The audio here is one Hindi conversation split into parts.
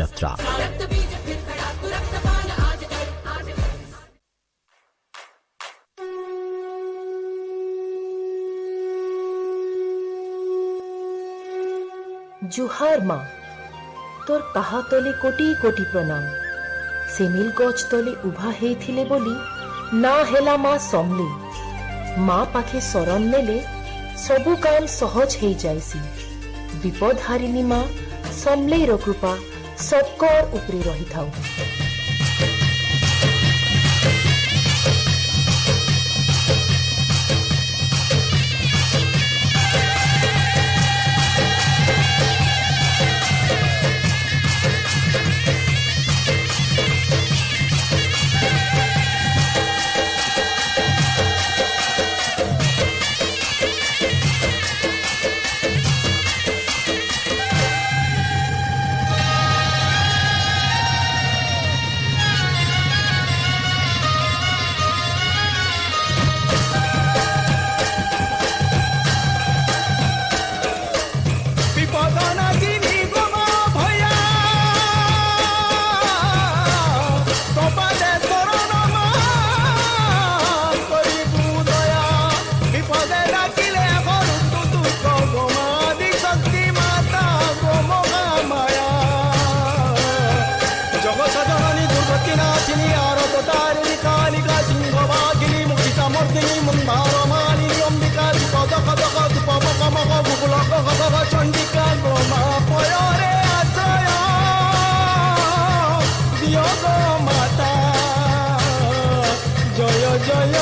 यात्रा। जुहार माँ, तोर पाहा तले कोटी कोटी प्रणाम। से नील गछ तले उभा हेथिले बोली ना हेला माँ समली। माँ पाखे शरण नेले सबु काम सहज हे जाइसी। विपद हारिनी माँ समलेर कृपा सबकर उपरे रही थाउ। चंडिका गोमा पयोरे आश्रय दियो गो माता जय जय।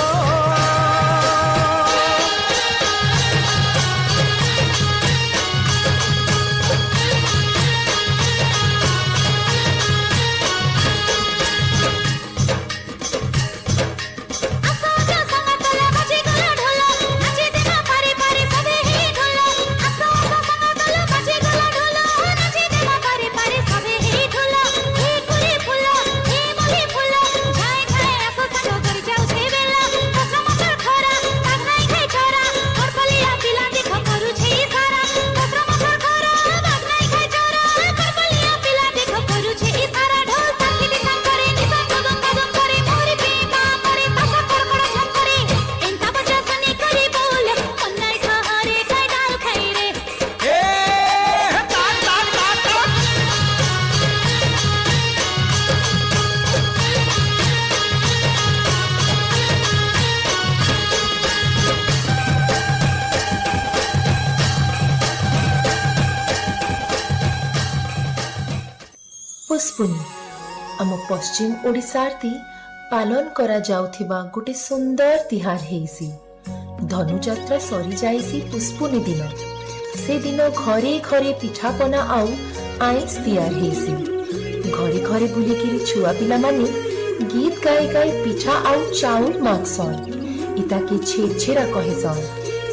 पुष्पुनी आम पश्चिम ओडिशार ती पालन करा जाउथिबा गोटे सुंदर तिहार हेसी। धनुजात्रा सरी जाइसी पुष्पुनी दिन। से दिन घरे घरे पिठापना आउ आइस तियार हेसी। घरे घरे बुलिकिरी छुआ पिला माने गीत गाई गाई पिठा आउ चाउल मागसन। इता के छेछेरा कहेसन।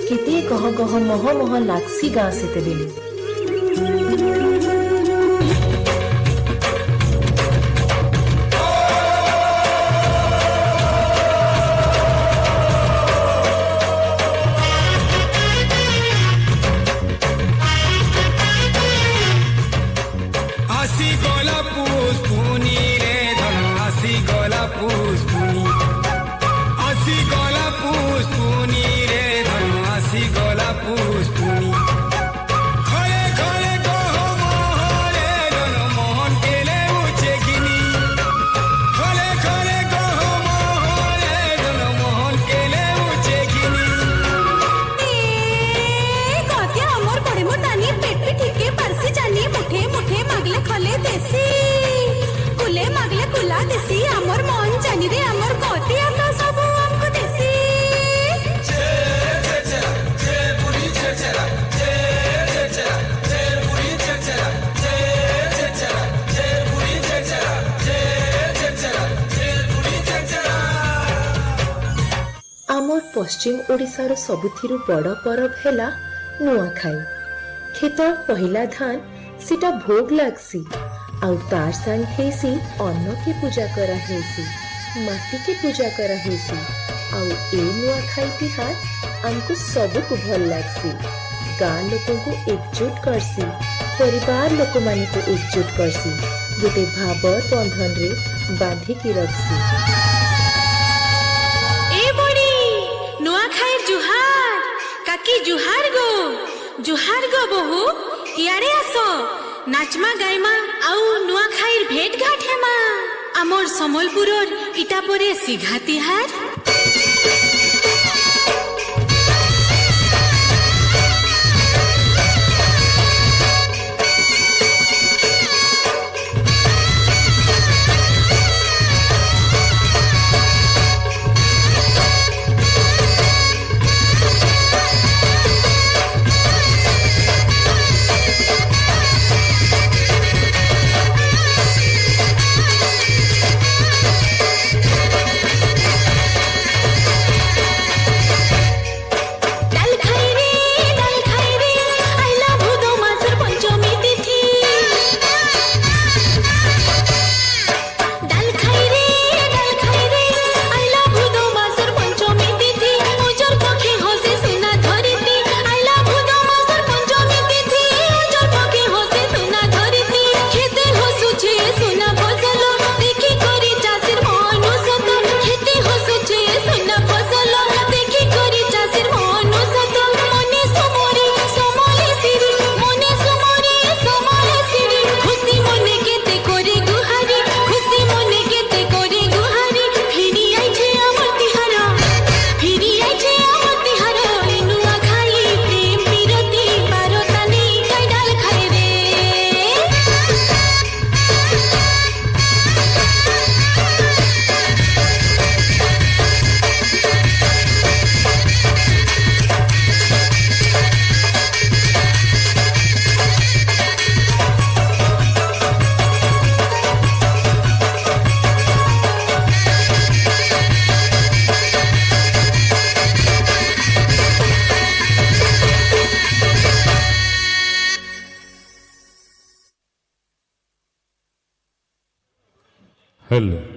केते गह गह मह मह लागसी गाँ सेतेबेले। पश्चिम ओडिशार सबुथिरु बड़ परब हेला नुआखाई। खेतर पहिला धान सिटा भोग लागसी आउ तार संग हेसी अन्न के पूजा करा हेसी, माटी के पूजा करा हेसी। आउ ए नुआखाई तिहार हमको सबको भल लागसी। गाँ लोगों को एकजुट करसी, परिवार लोक माने को एकजुट करसी। गोटे भाबर बंधन रे बांधिकी रखसी। ए बड़ी नुआ खाएर जुहार काकी जुहार गो बहु इयाड़े आसो नाचमा गायमा आउ नुआ खाएर भेट घाट हेमा आमर समलपुरर इटा परे सिघा तिहार। हेलो